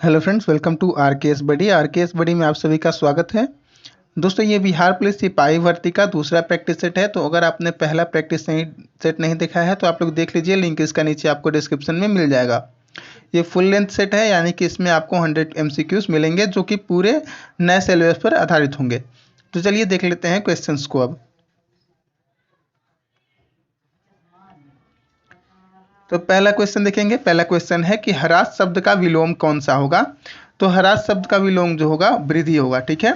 Hello friends, welcome to RKS buddy में आप सभी का स्वागत है। दोस्तों, ये बिहार पुलिस सिपाही भर्ती का दूसरा प्रैक्टिस सेट है। तो अगर आपने पहला प्रैक्टिस सेट नहीं देखा है तो आप लोग देख लीजिए, लिंक इसका नीचे आपको डिस्क्रिप्शन में मिल जाएगा। ये फुल लेंथ सेट है, यानी कि इसमें आपको 100 MCQs मिलेंगे जो कि पूरे नए सिलेबस पर आधारित होंगे। तो चलिए देख लेते हैं क्वेश्चंस को अब। तो पहला क्वेश्चन देखेंगे। पहला क्वेश्चन है कि हरास शब्द का विलोम कौन सा होगा। तो हरास शब्द का विलोम जो होगा वृद्धि होगा। ठीक है।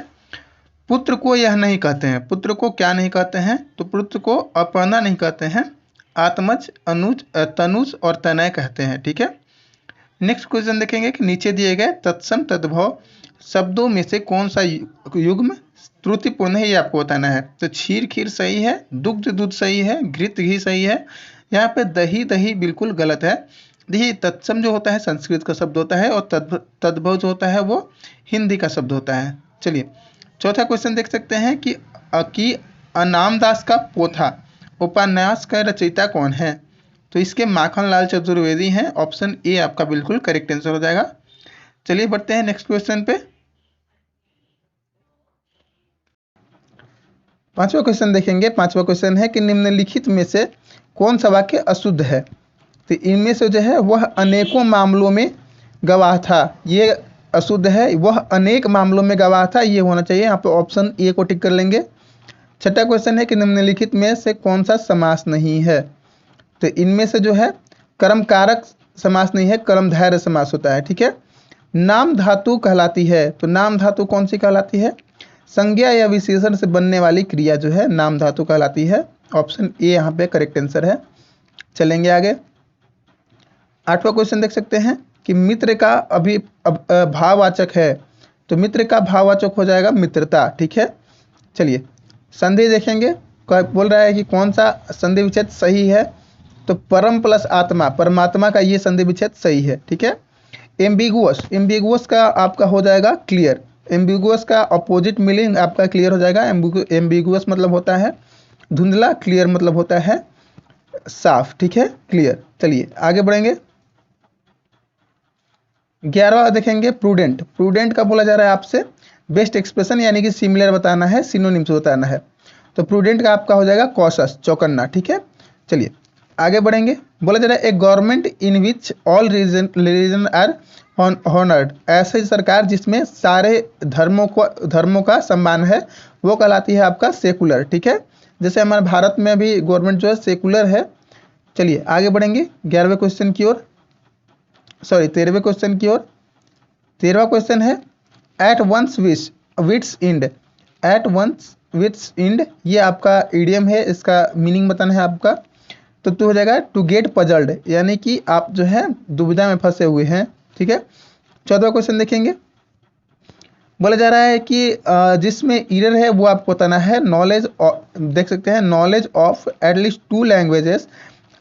पुत्र को यह नहीं कहते हैं। पुत्र को क्या नहीं कहते हैं? तो पुत्र को अपर्णा नहीं कहते हैं, आत्मज, अनुज, तनुज और तनय कहते हैं। ठीक है। नेक्स्ट क्वेश्चन देखेंगे कि नीचे दिए गए तत्सम तद्भव शब्दों में से कौन सा युग्म त्रुटिपूर्ण है, ये आपको बताना है। तो क्षीर खीर सही है, दुग्ध दूध सही है, घृत घी सही है। यहाँ पे दही दही बिल्कुल गलत है। देखिए, तत्सम जो होता है संस्कृत का शब्द होता है और तद्भव जो होता है वो हिंदी का शब्द होता है। चलिए चौथा क्वेश्चन देख सकते हैं कि अनामदास का पोथा उपन्यास का रचयिता कौन है। तो इसके माखन लाल चतुर्वेदी हैं। ऑप्शन ए आपका बिल्कुल करेक्ट आंसर हो जाएगा। चलिए बढ़ते हैं नेक्स्ट क्वेश्चन पे। पांचवा क्वेश्चन देखेंगे। पांचवा क्वेश्चन है कि निम्नलिखित में से कौन सा वाक्य अशुद्ध है। तो इनमें से जो है वह अनेकों मामलों में गवाह था, ये अशुद्ध है। वह अनेक मामलों में गवाह था, ये होना चाहिए। यहाँ पे ऑप्शन ए को टिक कर लेंगे। छठा क्वेश्चन है कि निम्नलिखित में से कौन सा समास नहीं है। तो इनमें से जो है कर्मकारक समास नहीं है, कर्मधारय समास होता है। ठीक है। नाम धातु कहलाती है। तो नाम धातु कौन सी कहलाती है? संज्ञा या विशेषण से बनने वाली क्रिया जो है नाम धातु कहलाती है। ऑप्शन ए यहाँ पे करेक्ट आंसर है। चलेंगे आगे। आठवां क्वेश्चन देख सकते हैं कि मित्र का भाववाचक है। तो मित्र का भाववाचक हो जाएगा मित्रता। ठीक है। चलिए संधि देखेंगे। बोल रहा है कि कौन सा संधि विच्छेद सही है। तो परम प्लस आत्मा, परमात्मा का ये संधि विच्छेद सही है। ठीक है। एम्बिगुअस का आपका हो जाएगा क्लियर। एम्बिगुअस का अपोजिट मीनिंग आपका क्लियर हो जाएगा। एम्बिगुअस मतलब होता है धुंधला, क्लियर मतलब होता है साफ। ठीक है, क्लियर। चलिए आगे बढ़ेंगे। 11वां देखेंगे प्रूडेंट। प्रूडेंट का बोला जा रहा है आपसे बेस्ट एक्सप्रेशन यानी कि सिमिलर बताना है, सिनोनिम्स बताना है। तो प्रूडेंट का आपका हो जाएगा कॉशस, चौकन्ना। ठीक है। चलिए आगे बढ़ेंगे। बोला जा रहा है a government in which all religion are honoured. ऐसी सरकार जिसमें सारे धर्मों का सम्मान है वो कहलाती है आपका सेकुलर। ठीक है। जैसे हमारे भारत में भी गवर्नमेंट जो है सेकुलर है। चलिए आगे बढ़ेंगे 11वें क्वेश्चन की ओर, सॉरी 13वें क्वेश्चन की ओर। 13वां क्वेश्चन है at one's wits end. At one's wits end ये आपका इडियम है, इसका मीनिंग बताना है आपका। तो हो जाएगा टू गेट पजल्ड, यानी कि आप जो है दुविधा में फंसे हुए हैं। ठीक है। 14वां क्वेश्चन देखेंगे। बोला जा रहा है कि जिसमें एरर है वो आपको बताना है। नॉलेज देख सकते हैं, knowledge of at least 2 languages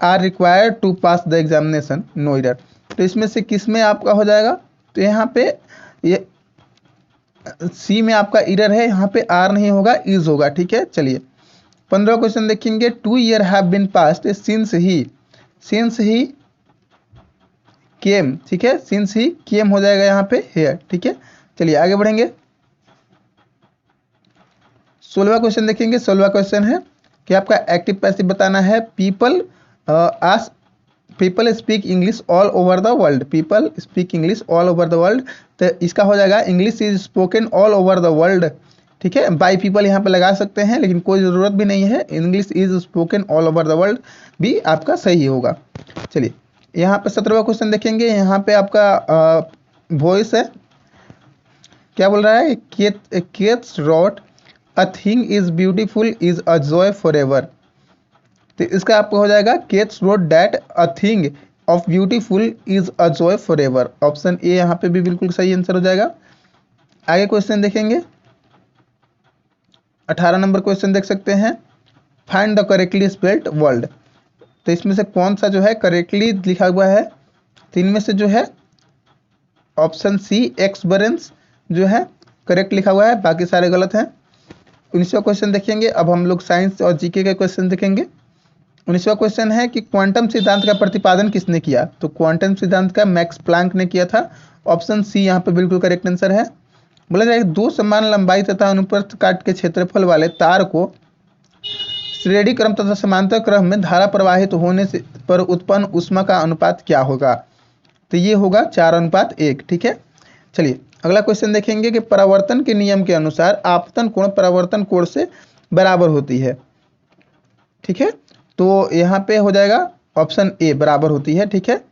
are required to pass the examination, no error. तो इसमें से किस में आपका हो जाएगा? तो यहाँ पे ये सी में आपका एरर है, यहाँ पे आर नहीं होगा, इज होगा। ठीक है। चलिए 15वां क्वेश्चन देखेंगे। 2 year have been passed since he came. ठीक है, सिंस ही केम हो जाएगा यहाँ पे हेयर। ठीक है। चलिए आगे बढ़ेंगे। 16वां क्वेश्चन देखेंगे। 16वां क्वेश्चन है कि आपका एक्टिव पैसिव बताना है। People speak English all over the world. People speak English all over the world. तो इसका हो जाएगा English is spoken all over the world. ठीक है। बाई पीपल यहाँ पे लगा सकते हैं लेकिन कोई ज़रूरत भी नहीं है। English is spoken all over the world भी आपका सही होगा। चलिए यहाँ पे 17वां क्वेश्चन देखेंगे। यहाँ पे आपका वॉइस है। क्या बोल रहा है? Keats wrote a thing is beautiful is a joy for ever. तो इसका आपको हो जाएगा Keats wrote that a thing of beautiful is a joy for ever. Option A यहाँ पे भी बिल्कुल सही आंसर हो जाएगा। आगे क्वेश्चन देखेंगे। 18 नंबर क्वेश्चन देख सकते हैं। Find the correctly spelled world. तो इसमें से कौन सा जो है करेक्टली लिखा हुआ है? तो इनमें से जो है ऑप्शन सी एक्सबरेंस जो है करेक्ट लिखा हुआ है, बाकी सारे गलत हैं। 19वां क्वेश्चन देखेंगे। अब हम लोग साइंस और जीके के क्वेश्चन देखेंगे। 19वां क्वेश्चन है कि क्वांटम सिद्धांत का प्रतिपादन किसने किया। तो क्वांटम सिद्धांत का मैक्स प्लैंक ने किया था ऑप्शन सी यहाँ पे बिल्कुल करेक्ट आंसर है। बोला जाए दो समान लंबाई तथा अनुप्रस्थ काट के क्षेत्रफल वाले तार को श्रेणी क्रम तथा समांतर क्रम में धारा प्रवाहित होने से पर उत्पन्न ऊष्मा का अनुपात क्या होगा? तो ये होगा 4:1। ठीक है, चलिए अगला क्वेश्चन देखेंगे कि परावर्तन के नियम के अनुसार आपतन कोण परावर्तन कोण से बराबर होती है। ठीक है, तो यहाँ पे हो जाएगा ऑप्शन ए बराबर होती है। ठीक है,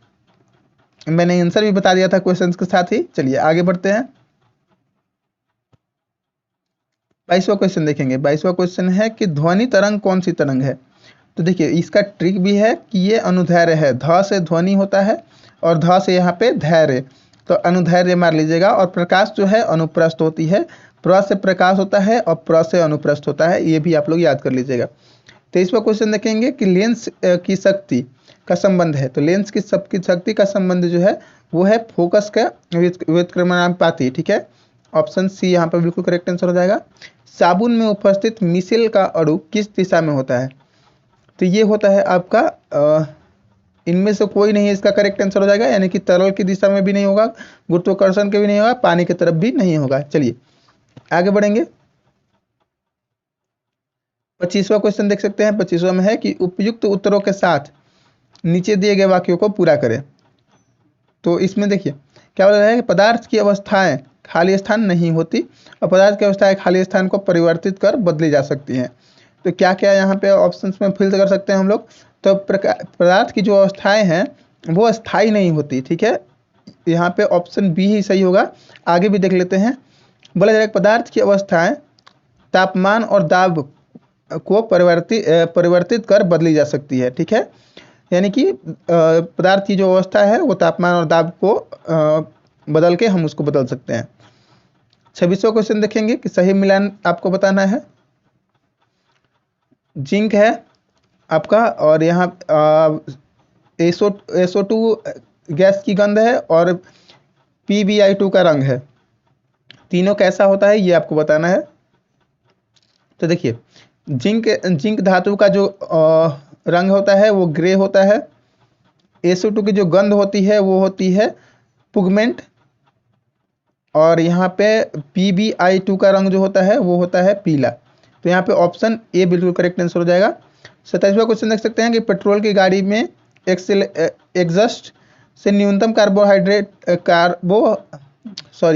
मैंने आंसर भी बता दिया था क्वेश्चन के साथ ही। चलिए आगे बढ़ते हैं। 22वां क्वेश्चन देखेंगे। 22वां क्वेश्चन है कि ध्वनि तरंग कौन सी तरंग है? तो देखिए इसका ट्रिक भी है कि ये अनुदैर्घ्य है। ध से ध्वनि होता है और ध से यहाँ पे धैर्य, तो अनुदैर्घ्य मार लीजिएगा। और प्रकाश जो है अनुप्रस्थ होती है, प्र से प्रकाश होता है और प्र से अनुप्रस्थ होता है, ये भी आप लोग याद कर लीजिएगा। 23वां क्वेश्चन देखेंगे कि लेंस की शक्ति का संबंध है। तो लेंस की शक्ति का संबंध जो है वो है फोकस का व्युत्क्रमणानुपाती। ठीक है, ऑप्शन सी यहाँ पर बिल्कुल करेक्ट आंसर हो जाएगा। साबुन में उपस्थित मिसेल का अणु किस दिशा में होता है? तो ये होता है आपका इनमें से कोई नहीं है, इसका करेक्ट आंसर हो जाएगा। यानी कि तरल की दिशा में भी नहीं होगा, गुरुत्वाकर्षण के भी नहीं होगा, पानी की तरफ भी नहीं होगा। चलिए आगे बढ़ेंगे। 25वां क्वेश्चन देख सकते हैं। 25वां में है कि उपयुक्त उत्तरों के साथ नीचे दिए गए वाक्यों को पूरा करें। तो इसमें देखिए क्या बोला है कि पदार्थ की अवस्थाएं खाली स्थान नहीं होती और पदार्थ की अवस्थाएं खाली स्थान को परिवर्तित कर बदली जा सकती हैं। तो क्या क्या यहाँ पे ऑप्शंस में फिल कर सकते हैं हम लोग? तो पदार्थ की जो अवस्थाएं हैं वो स्थायी नहीं होती। ठीक है, यहाँ पे ऑप्शन बी ही सही होगा। आगे भी देख लेते हैं। बोला जाएगा पदार्थ की अवस्थाएं तापमान और दाब को परिवर्तित कर बदली जा सकती है। ठीक है, यानी कि पदार्थ की जो अवस्था है वो तापमान और दाब को बदल के हम उसको बदल सकते हैं। 26वां क्वेश्चन देखेंगे कि सही मिलान आपको बताना है। जिंक है आपका और यहाँ SO2 गैस की गंध है और PbI2 का रंग है। तीनों कैसा होता है ये आपको बताना है। तो देखिए जिंक धातु का जो रंग होता है वो ग्रे होता है। SO2 की जो गंध होती है वो होती है पिगमेंट। और यहाँ पे PbI2 का रंग जो होता है वो होता है पीला। तो यहाँ पे ऑप्शन ए बिल्कुल करेक्ट आंसर हो जाएगा। 27वां क्वेश्चन देख सकते हैं कि पेट्रोल की गाड़ी में एग्जॉस्ट से न्यूनतम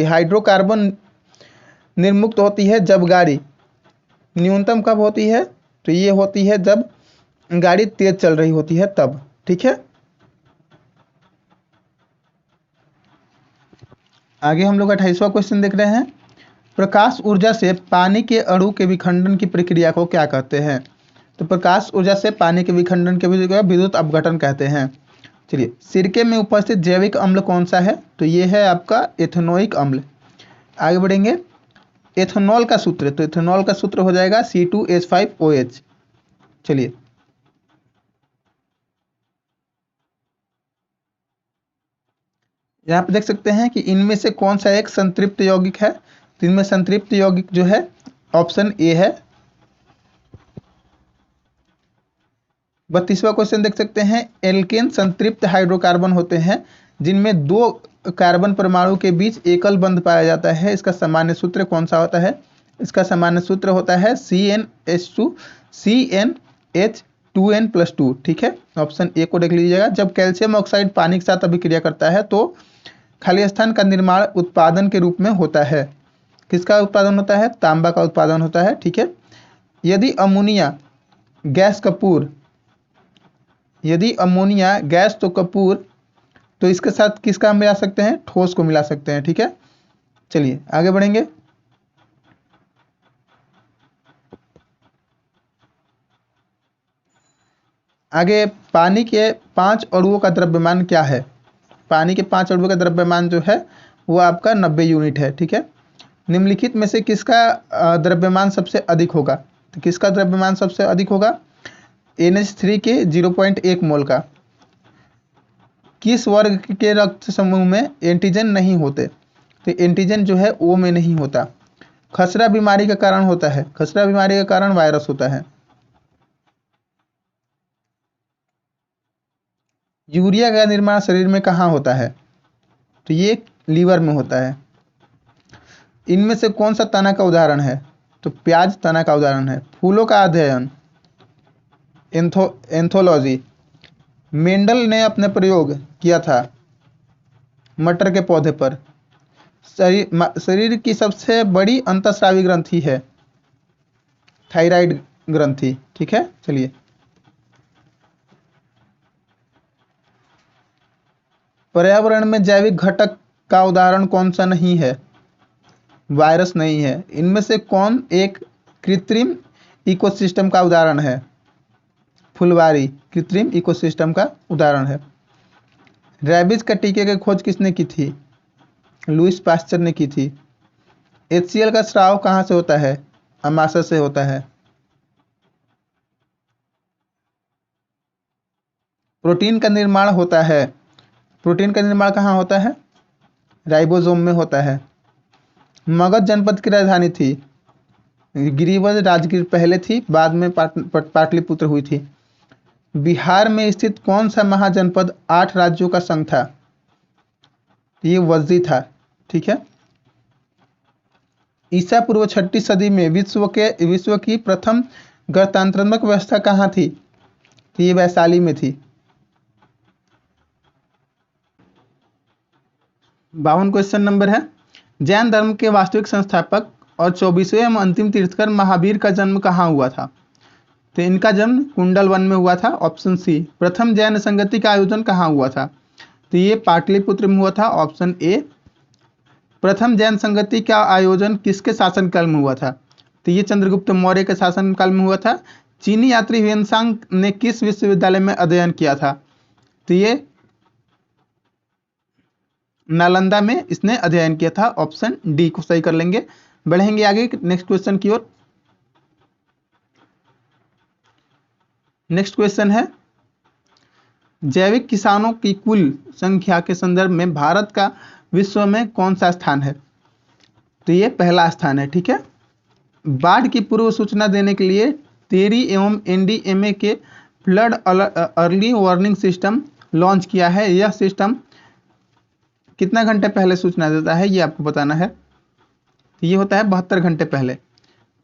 हाइड्रोकार्बन निर्मुक्त होती है जब गाड़ी न्यूनतम कब होती है? तो ये होती है जब गाड़ी तेज चल रही होती है तब। ठीक है, आगे हम लोग 28वां क्वेश्चन देख रहे हैं। प्रकाश ऊर्जा से पानी के अणु के विखंडन की प्रक्रिया को क्या कहते हैं? तो प्रकाश ऊर्जा से पानी के विखंडन के विद्युत अपघटन कहते हैं। चलिए सिरके में उपस्थित जैविक अम्ल कौन सा है? तो ये है आपका एथेनोइक अम्ल। आगे बढ़ेंगे। एथेनॉल का सूत्र, तो एथेनॉल का सूत्र हो जाएगा C2H5OH। चलिए यहाँ पे देख सकते हैं कि इनमें से कौन सा एक संतृप्त यौगिक है? तो इनमें संतृप्त यौगिक जो है ऑप्शन ए है। 32वां क्वेश्चन देख सकते हैं। एल्केन संतृप्त हाइड्रोकार्बन होते हैं जिनमें दो कार्बन परमाणु के बीच एकल बंध पाया जाता है। इसका सामान्य सूत्र कौन सा होता है? इसका सामान्य सूत्र होता है CnH2CnH2n+2। ठीक है, ऑप्शन ए को देख लीजिएगा। जब कैल्शियम ऑक्साइड पानी के साथ अभिक्रिया करता है तो खाली स्थान का निर्माण उत्पादन के रूप में होता है। किसका उत्पादन होता है? तांबा का उत्पादन होता है। ठीक है, यदि अमोनिया गैस तो कपूर, तो इसके साथ किसका मिला सकते हैं? ठोस को मिला सकते हैं। ठीक है, चलिए आगे बढ़ेंगे। आगे पानी के 5 अणुओं का द्रव्यमान क्या है? पानी के 5 अणुओं का द्रव्यमान जो है वो आपका 90 यूनिट है। ठीक है, निम्नलिखित में से किसका द्रव्यमान सबसे अधिक होगा? तो किसका द्रव्यमान सबसे अधिक होगा? NH3 के 0.1 मोल का। किस वर्ग के रक्त समूह में एंटीजन नहीं होते? तो एंटीजन जो है O में नहीं होता। खसरा बीमारी का कारण होता है? खसरा बीमारी का कारण वायरस होता है। यूरिया का निर्माण शरीर में कहाँ होता है? तो ये लीवर में होता है। इनमें से कौन सा तना का उदाहरण है? तो प्याज तना का उदाहरण है। फूलों का अध्ययन एंथोलॉजी। मेंडल ने अपने प्रयोग किया था मटर के पौधे पर। शरीर की सबसे बड़ी अंतःस्रावी ग्रंथि है थायराइड ग्रंथि। ठीक है, चलिए। पर्यावरण में जैविक घटक का उदाहरण कौन सा नहीं है? वायरस नहीं है। इनमें से कौन एक कृत्रिम इकोसिस्टम का उदाहरण है? फुलवारी कृत्रिम इकोसिस्टम का उदाहरण है। रैबिज का टीके की खोज किसने की थी? लुईस पास्चर ने की थी। HCl का स्राव कहाँ से होता है? अमाशय से होता है। प्रोटीन का निर्माण होता है। प्रोटीन का निर्माण कहाँ होता है? राइबोसोम में होता है। मगध जनपद की राजधानी थी? गिरिवध राजगीर पहले थी, बाद में पाटलिपुत्र हुई थी। बिहार में स्थित कौन सा महाजनपद 8 राज्यों का संघ था? ये वज्जी था। ठीक है। ईसा पूर्व 6ठी सदी में विश्व की प्रथम गणतंत्रात्मक व्यवस्था कहाँ थी? तो ये वैशाली में थी। 52 क्वेश्चन नंबर है, जैन धर्म के वास्तविक संस्थापक और 24वें एवं अंतिम तीर्थकर महावीर का जन्म कहाँ हुआ था? तो इनका जन्म कुंडल वन में हुआ था। Option C. प्रथम जैन संगति का आयोजन कहाँ हुआ था? तो ये पाटलिपुत्र में हुआ था। Option A. प्रथम जैन संगति का आयोजन किसके शासनकाल में हुआ था? तो ये चंद्रगुप्त मौर्य के शासनकाल में हुआ था। चीनी यात्री ह्वेनसांग ने किस विश्वविद्यालय में अध्ययन किया था? तो ये नालंदा में इसने अध्ययन किया था। ऑप्शन डी को सही कर लेंगे। बढ़ेंगे आगे नेक्स्ट क्वेश्चन की ओर। नेक्स्ट क्वेश्चन है, जैविक किसानों की कुल संख्या के संदर्भ में भारत का विश्व में कौन सा स्थान है? तो ये पहला स्थान है। ठीक है। बाढ़ की पूर्व सूचना देने के लिए टेरी एवं NDMA के flood early warning system launch किया है। यह सिस्टम कितना घंटे पहले सूचना देता है, ये आपको बताना है। तो ये होता है 72 घंटे पहले।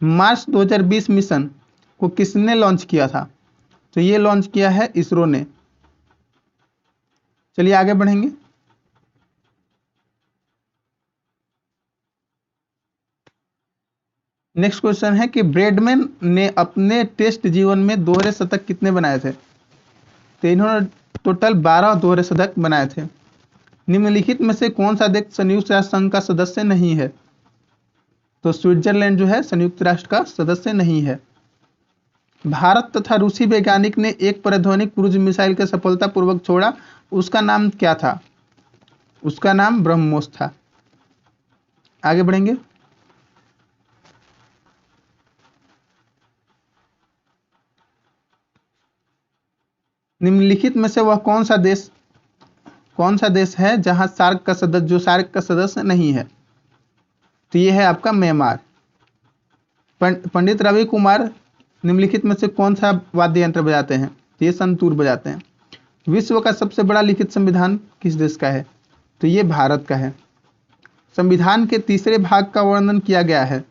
मार्च 2020 मिशन को किसने लॉन्च किया था? तो ये लॉन्च किया है इसरो ने। चलिए आगे बढ़ेंगे। नेक्स्ट क्वेश्चन है कि ब्रैडमैन ने अपने टेस्ट जीवन में दोहरे शतक कितने बनाए थे? तो इन्होंने टोटल 12 दोहरे शतक बनाए थे। निम्नलिखित में से कौन सा देश संयुक्त राष्ट्र संघ का सदस्य नहीं है? तो स्विट्जरलैंड जो है संयुक्त राष्ट्र का सदस्य नहीं है। भारत तथा रूसी वैज्ञानिक ने एक परध्वनिक क्रूज मिसाइल के सफलतापूर्वक छोड़ा, उसका नाम क्या था? उसका नाम ब्रह्मोस था। आगे बढ़ेंगे। निम्नलिखित में से वह कौन सा देश है जहां सार्क का सदस्य नहीं है? तो ये है आपका म्यांमार। पंडित रवि कुमार निम्नलिखित में से कौन सा वाद्य यंत्र बजाते हैं? तो ये संतूर बजाते हैं। विश्व का सबसे बड़ा लिखित संविधान किस देश का है? तो ये भारत का है। संविधान के तीसरे भाग का वर्णन किया गया है।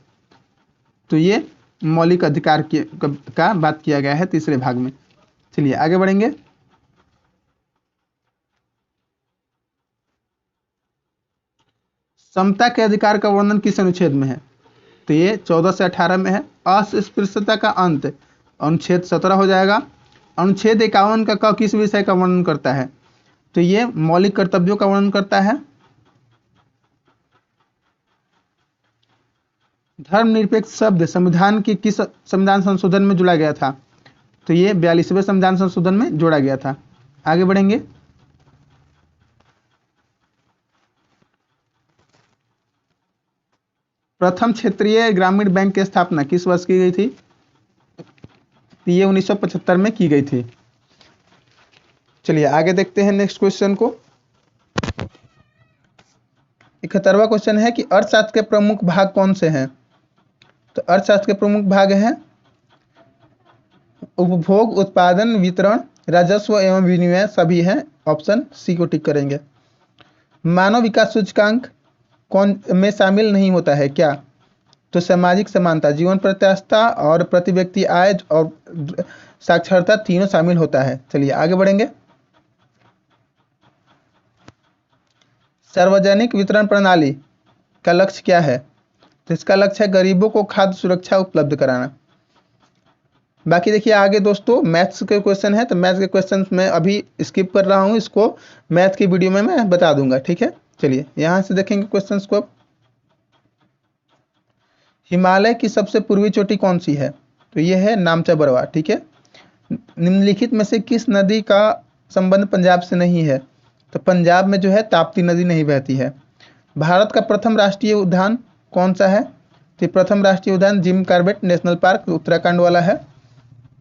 तो ये मौलिक अधिकार का बात किया गया है तीसरे भाग में। चलिए आगे बढ़ेंगे। समता के अधिकार का वर्णन किस अनुच्छेद में है? तो ये 14 से 18 में है। अस्पृश्यता का अंत अनुच्छेद 17 हो जाएगा। अनुच्छेद 51 का किस विषय का वर्णन करता है? तो ये मौलिक कर्तव्यों का वर्णन करता है। धर्मनिरपेक्ष शब्द संविधान की किस संविधान संशोधन में जोड़ा गया था? तो ये 42वें संविधान संशोधन में जोड़ा गया था। आगे बढ़ेंगे। प्रथम क्षेत्रीय ग्रामीण बैंक की स्थापना किस वर्ष की गई थी? तो ये 1975 में की गई थी। चलिए आगे देखते हैं नेक्स्ट क्वेश्चन को। 71वां क्वेश्चन है कि अर्थशास्त्र के प्रमुख भाग कौन से हैं? तो अर्थशास्त्र के प्रमुख भाग हैं उपभोग, उत्पादन, वितरण, राजस्व एवं विनिमय, सभी हैं। ऑप्शन सी को टिक करेंगे। मानव विकास सूचकांक कौन में शामिल नहीं होता है क्या? तो सामाजिक समानता, जीवन प्रत्याशा और प्रति व्यक्ति आय और साक्षरता तीनों शामिल होता है। चलिए आगे बढ़ेंगे। सार्वजनिक वितरण प्रणाली का लक्ष्य क्या है? तो इसका लक्ष्य है गरीबों को खाद्य सुरक्षा उपलब्ध कराना। बाकी देखिए आगे दोस्तों मैथ्स के क्वेश्चन है, तो मैथ्स के क्वेश्चन मैं अभी स्किप कर रहा हूँ, इसको मैथ की वीडियो में मैं बता दूंगा, ठीक है। चलिए यहाँ से देखेंगे क्वेश्चंस को। हिमालय की सबसे पूर्वी चोटी कौन सी है? तो ये है नामचा बरवा, ठीक है। निम्नलिखित में से किस नदी का संबंध पंजाब से नहीं है? तो पंजाब में जो है ताप्ती नदी नहीं बहती है। भारत का प्रथम राष्ट्रीय उद्यान कौन सा है? तो प्रथम राष्ट्रीय उद्यान Jim Corbett national park Uttarakhand वाला है।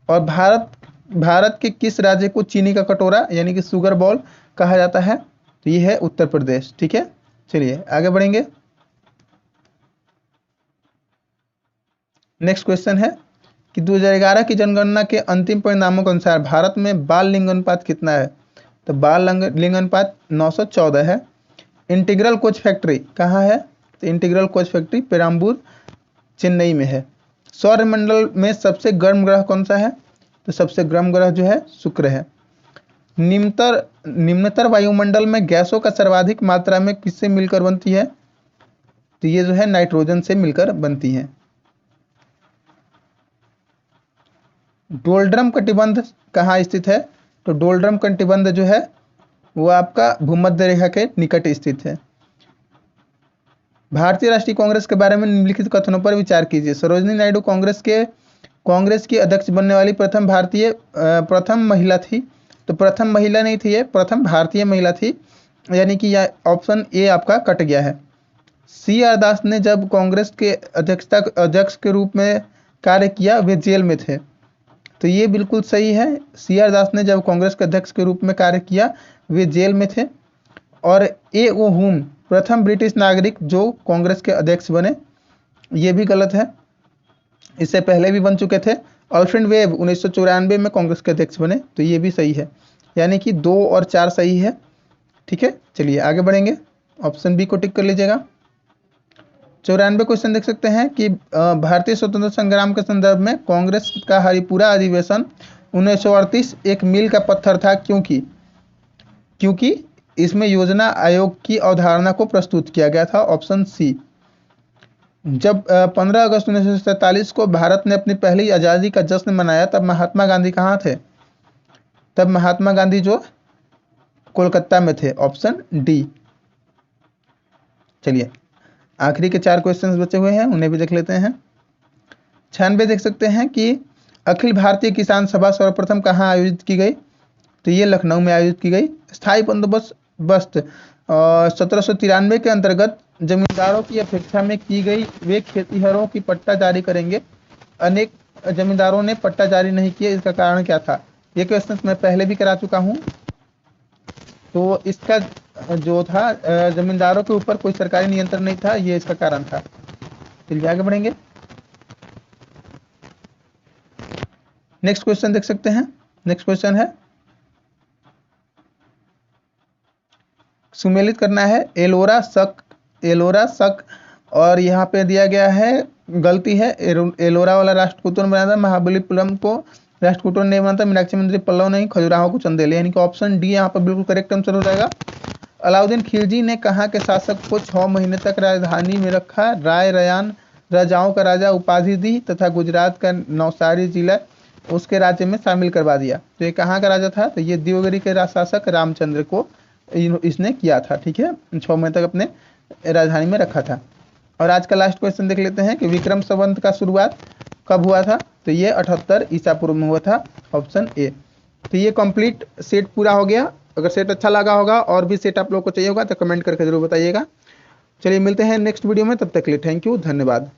और भारत के किस राज्य को चीनी का कटोरा यानी कि शुगर बॉल कहा जाता है? तो ये है उत्तर प्रदेश, ठीक है। चलिए आगे बढ़ेंगे। नेक्स्ट क्वेश्चन है कि 2011 की जनगणना के अंतिम परिणामों के अनुसार भारत में बाल लिंग अनुपात कितना है? तो बाल लिंग अनुपात 914 है। इंटीग्रल कोच फैक्ट्री कहाँ है? तो integral coach factory Perambur Chennai में है। सौरमंडल में सबसे गर्म ग्रह कौन सा है? तो सबसे गर्म ग्रह जो है शुक्र है। निम्नतर वायुमंडल में गैसों का सर्वाधिक मात्रा में किससे मिलकर बनती है? तो ये जो है नाइट्रोजन से मिलकर बनती है। डोलड्रम कटिबंध कहाँ स्थित है? तो डोलड्रम कटिबंध जो है वो आपका भूमध्य रेखा के निकट स्थित है। भारतीय राष्ट्रीय कांग्रेस के बारे में निम्नलिखित कथनों पर विचार कीजिए। सरोजिनी नायडू कांग्रेस की अध्यक्ष बनने वाली प्रथम महिला थी। तो प्रथम महिला नहीं थी, ये प्रथम भारतीय महिला थी, यानी कि यह ऑप्शन ए आपका कट गया है। CR दास ने जब कांग्रेस के अध्यक्ष के रूप में कार्य किया वे जेल में थे। तो ये बिल्कुल सही है। CR दास ने जब कांग्रेस के अध्यक्ष के रूप में कार्य किया वे जेल में थे। और A.O. हुम प्रथम ब्रिटिश नागरिक जो कांग्रेस के अध्यक्ष बने, ये भी गलत है, इससे पहले भी बन चुके थे। अल्फ्रेड वेब 1994 में कांग्रेस के अध्यक्ष बने, तो ये भी सही है, यानी कि 2 और 4 सही है, ठीक है। चलिए आगे बढ़ेंगे। ऑप्शन बी को टिक कर लीजिएगा। 94 क्वेश्चन देख सकते हैं कि भारतीय स्वतंत्रता संग्राम के संदर्भ में कांग्रेस का हरिपुरा अधिवेशन 1938 एक मील का पत्थर था, क्योंकि इसमें योजना आयोग की अवधारणा को प्रस्तुत किया गया था। Option C. जब 15 अगस्त 1947 को भारत ने अपनी पहली आज़ादी का जश्न मनाया तब महात्मा गांधी कहाँ थे? तब महात्मा गांधी जो कोलकाता में थे। Option D. चलिए आखिरी के 4 क्वेश्चंस बचे हुए हैं, उन्हें भी देख लेते हैं। 96 देख सकते हैं कि अखिल भारतीय किसान सभा सर्वप्रथम कहाँ आयोजित की गई? तो ये लखनऊ में आयोजित की गई। स्थायी बंदोबस्त 1793 के अंतर्गत जमींदारों की अपेक्षा में की गई, वे खेतीहरों की पट्टा जारी करेंगे। अनेक जमींदारों ने पट्टा जारी नहीं किया, इसका कारण क्या था? ये क्वेश्चन मैं पहले भी करा चुका हूँ। तो इसका जो था जमींदारों के ऊपर कोई सरकारी नियंत्रण नहीं था, ये इसका कारण था। चलिए आगे बढ़ेंगे। नेक्स्ट क्वेश्चन देख सकते हैं। नेक्स्ट क्वेश्चन है सुमेलित करना है एलोरा शक और यहाँ पे दिया गया है गलती है। एलोरा वाला राष्ट्रकूटों ने बनाया था, महाबलीपुरम को राष्ट्रकूटों ने बनाया था, मीनाक्षी मंदिर पल्लव नहीं, खजुराहो को चंदेल, यानी कि ऑप्शन डी यहाँ पर बिल्कुल करेक्ट आंसर हो जाएगा। अलाउद्दीन खिलजी ने कहाँ के शासक को 6 महीने तक राजधानी में रखा? राय रयान राजाओं का राजा उपाधि दी तथा गुजरात का नवसारी जिला उसके राज्य में शामिल करवा दिया। तो ये कहाँ का राजा था? तो ये देवगिरी के शासक रामचंद्र को इसने किया था, ठीक है। 6 महीने तक अपने राजधानी में रखा था। और आज का लास्ट क्वेश्चन देख लेते हैं कि विक्रम संवत का शुरुआत कब हुआ था? तो ये 78 ईसा पूर्व में हुआ था। Option A. तो ये कंप्लीट सेट पूरा हो गया। अगर सेट अच्छा लगा होगा और भी सेट आप लोग को चाहिए होगा तो कमेंट करके जरूर बताइएगा। चलिए मिलते हैं नेक्स्ट वीडियो में, तब तक के लिए थैंक यू, धन्यवाद।